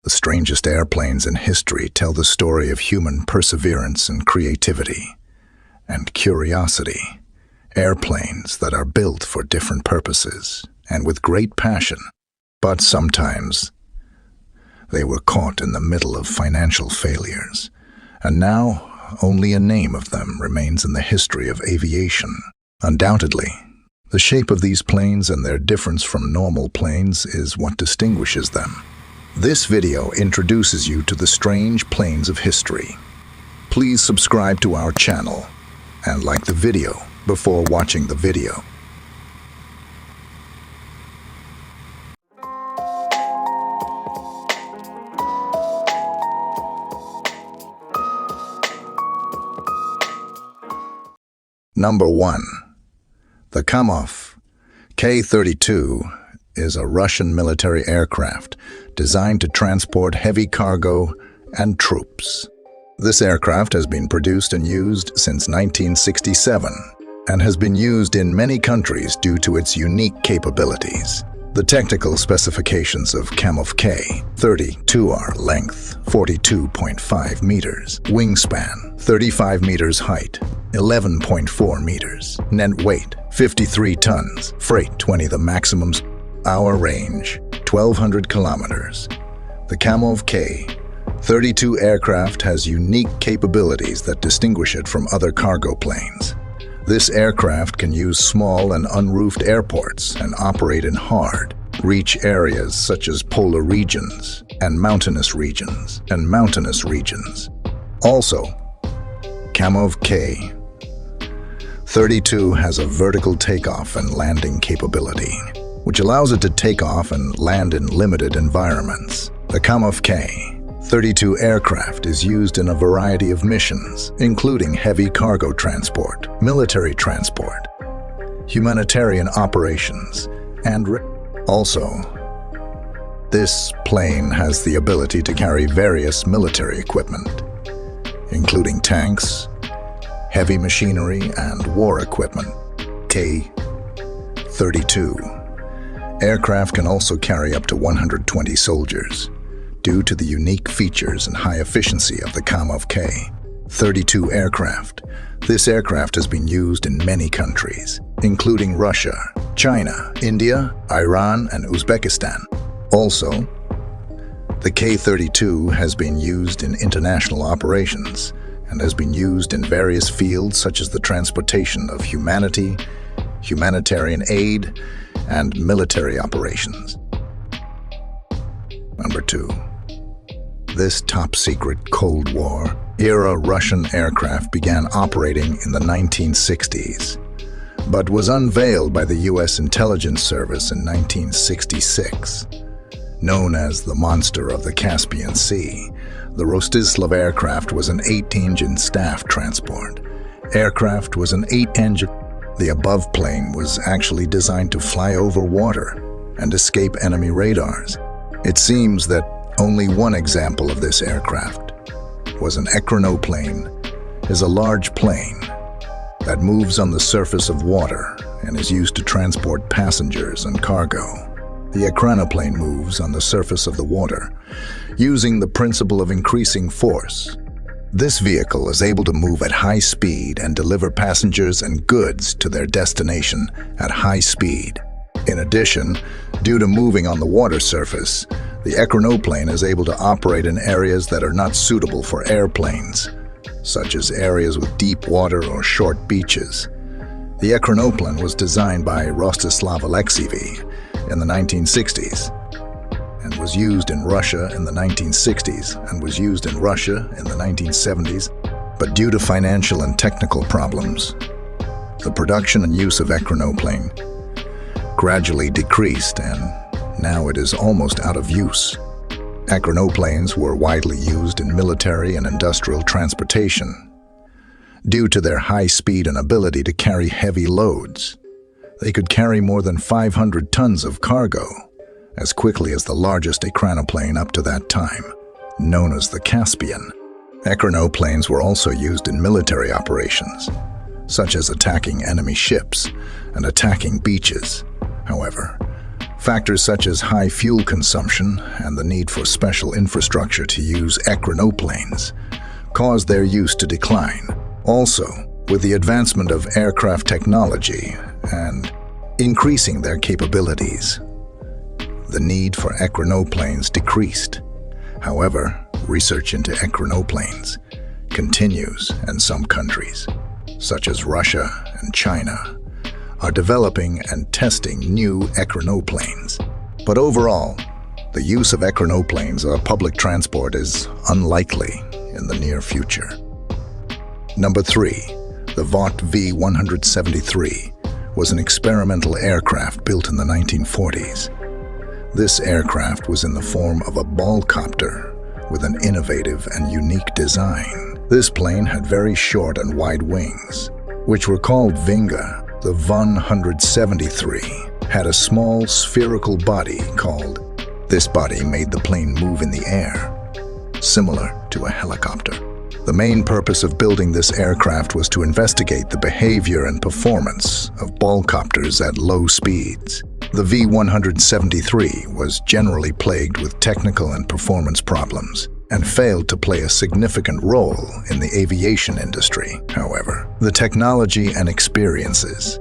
The strangest airplanes in history tell the story of human perseverance and creativity and curiosity. Airplanes that are built for different purposes and with great passion, but sometimes they were caught in the middle of financial failures, and now only a name of them remains in the history of aviation. Undoubtedly, the shape of these planes and their difference from normal planes is what distinguishes them. This video introduces you to the strange planes of history. Please subscribe to our channel and like the video before watching the video. Number 1. The Kamov K-32 is a Russian military aircraft designed to transport heavy cargo and troops. This aircraft has been produced and used since 1967 and has been used in many countries due to its unique capabilities. The technical specifications of Kamov K-32 are length 42.5 meters, wingspan 35 meters height, 11.4 meters, net weight 53 tons, freight 20 the maximums, hour range 1,200 kilometers. The Kamov K-32 aircraft has unique capabilities that distinguish it from other cargo planes. This aircraft can use small and unroofed airports and operate in hard, reach areas such as polar regions and mountainous regions. Also, Kamov K-32 has a vertical takeoff and landing capability, which allows it to take off and land in limited environments. The Kamov K-32 aircraft is used in a variety of missions, including heavy cargo transport, military transport, humanitarian operations, and also, this plane has the ability to carry various military equipment, including tanks, heavy machinery, and war equipment. K-32 aircraft can also carry up to 120 soldiers. Due to the unique features and high efficiency of the Kamov K-32 aircraft, this aircraft has been used in many countries, including Russia, China, India, Iran, and Uzbekistan. Also, the K-32 has been used in international operations and has been used in various fields such as the transportation of humanitarian aid, and military operations. Number 2. This top-secret Cold War-era Russian aircraft began operating in the 1960s, but was unveiled by the U.S. Intelligence Service in 1966. Known as the Monster of the Caspian Sea, the Rostislav aircraft was an 8-engine staff transport. Aircraft was an 8-engine. The above plane was actually designed to fly over water and escape enemy radars. It seems that only one example of this aircraft was an ekranoplane, is a large plane that moves on the surface of water and is used to transport passengers and cargo. The ekranoplane moves on the surface of the water using the principle of increasing force. This vehicle is able to move at high speed and deliver passengers and goods to their destination at high speed. In addition, due to moving on the water surface, the ekranoplane is able to operate in areas that are not suitable for airplanes, such as areas with deep water or short beaches. The ekranoplane was designed by Rostislav Alexievich in the 1960s and was used in Russia in the 1960s and was used in Russia in the 1970s, but due to financial and technical problems, the production and use of ekranoplane gradually decreased and now it is almost out of use. Ekranoplanes were widely used in military and industrial transportation. Due to their high speed and ability to carry heavy loads, they could carry more than 500 tons of cargo as quickly as the largest ekranoplane up to that time, known as the Caspian. Ekranoplanes were also used in military operations, such as attacking enemy ships and attacking beaches. However, Factors such as high fuel consumption and the need for special infrastructure to use ekranoplanes caused their use to decline. Also, with the advancement of aircraft technology and increasing their capabilities, the need for ekranoplanes decreased. However, research into ekranoplanes continues, and some countries, such as Russia and China, are developing and testing new ekranoplanes. But overall, the use of ekranoplanes on public transport is unlikely in the near future. Number 3. The Vought V-173 was an experimental aircraft built in the 1940s. This aircraft was in the form of a ballcopter with an innovative and unique design. This plane had very short and wide wings, which were called vinga. The V-173 had a small spherical body called. This body made the plane move in the air, similar to a helicopter. The main purpose of building this aircraft was to investigate the behavior and performance of ballcopters at low speeds. The V-173 was generally plagued with technical and performance problems and failed to play a significant role in the aviation industry. However, the technology and experiences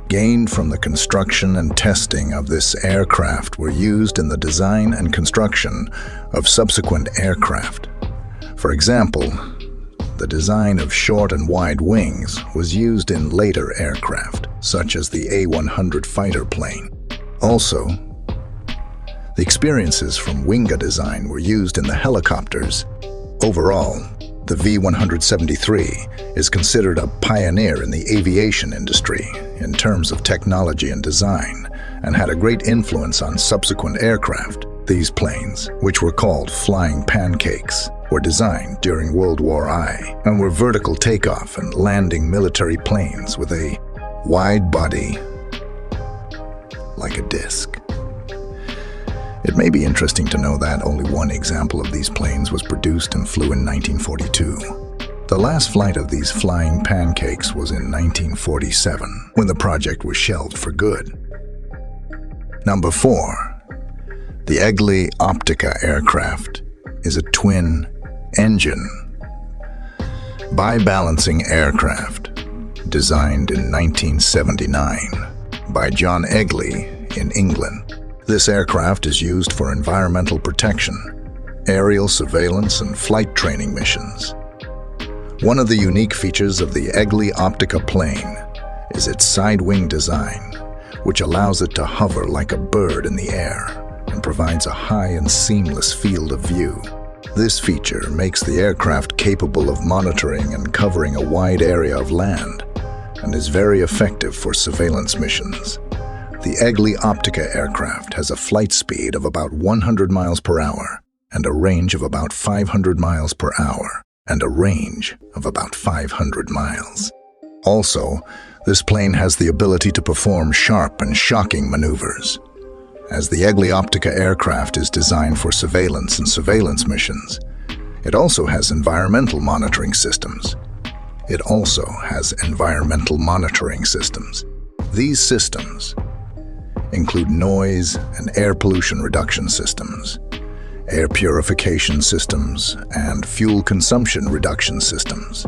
gained from the construction and testing of this aircraft were used in the design and construction of subsequent aircraft. For example, the design of short and wide wings was used in later aircraft, such as the A-100 fighter plane. Also, the experiences from winga design were used in the helicopters. Overall, the V-173 is considered a pioneer in the aviation industry in terms of technology and design, and had a great influence on subsequent aircraft. These planes, which were called flying pancakes, were designed during World War I and were vertical takeoff and landing military planes with a wide body like a disc. It may be interesting to know that only one example of these planes was produced and flew in 1942. The last flight of these flying pancakes was in 1947, when the project was shelved for good. Number 4. The Egli Optica aircraft is a twin-engine, bi-balancing aircraft designed in 1979 by John Egli in England. This aircraft is used for environmental protection, aerial surveillance, and flight training missions. One of the unique features of the Egli Optica plane is its side wing design, which allows it to hover like a bird in the air and provides a high and seamless field of view. This feature makes the aircraft capable of monitoring and covering a wide area of land and is very effective for surveillance missions. The Egli Optica aircraft has a flight speed of about 100 miles per hour and a range of about 500 miles per hour and a range of about 500 miles. Also, this plane has the ability to perform sharp and shocking maneuvers. As the Egli Optica aircraft is designed for surveillance and surveillance missions, it also has environmental monitoring systems. These systems include noise and air pollution reduction systems, air purification systems, and fuel consumption reduction systems.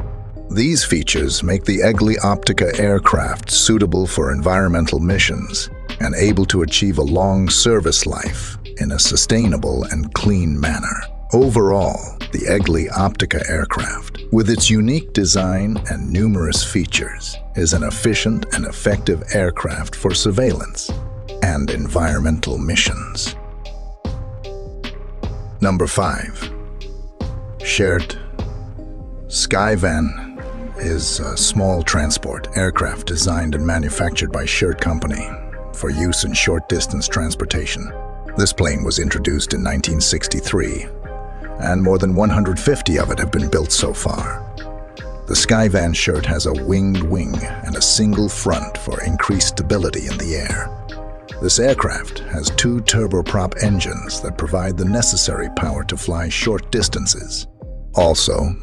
These features make the Egli Optica aircraft suitable for environmental missions and able to achieve a long service life in a sustainable and clean manner. Overall, the Egli Optica aircraft, with its unique design and numerous features, is an efficient and effective aircraft for surveillance and environmental missions. Number 5. Schert Skyvan is a small transport aircraft designed and manufactured by Schert Company for use in short-distance transportation. This plane was introduced in 1963, and more than 150 of it have been built so far. The Skyvan Schert has a winged wing and a single front for increased stability in the air. This aircraft has 2 turboprop engines that provide the necessary power to fly short distances. Also,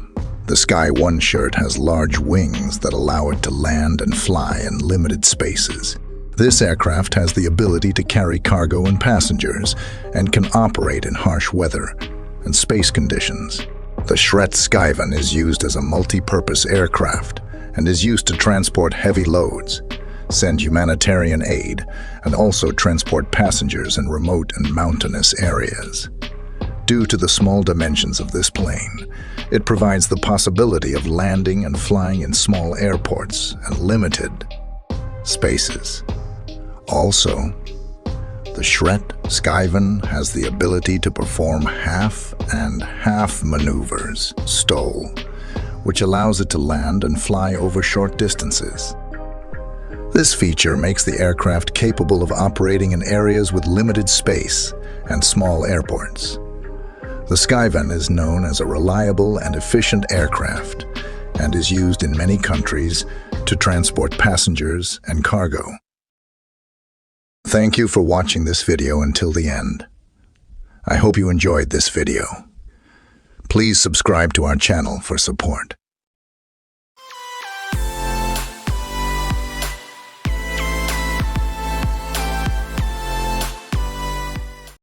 the Sky One Schert has large wings that allow it to land and fly in limited spaces. This aircraft has the ability to carry cargo and passengers and can operate in harsh weather and space conditions. The Schret Skyvan is used as a multi-purpose aircraft and is used to transport heavy loads, send humanitarian aid, and also transport passengers in remote and mountainous areas. Due to the small dimensions of this plane, it provides the possibility of landing and flying in small airports and limited spaces. Also, the Schret Skyvan has the ability to perform half and half maneuvers, STOL, which allows it to land and fly over short distances. This feature makes the aircraft capable of operating in areas with limited space and small airports. The Skyvan is known as a reliable and efficient aircraft and is used in many countries to transport passengers and cargo. Thank you for watching this video until the end. I hope you enjoyed this video. Please subscribe to our channel for support.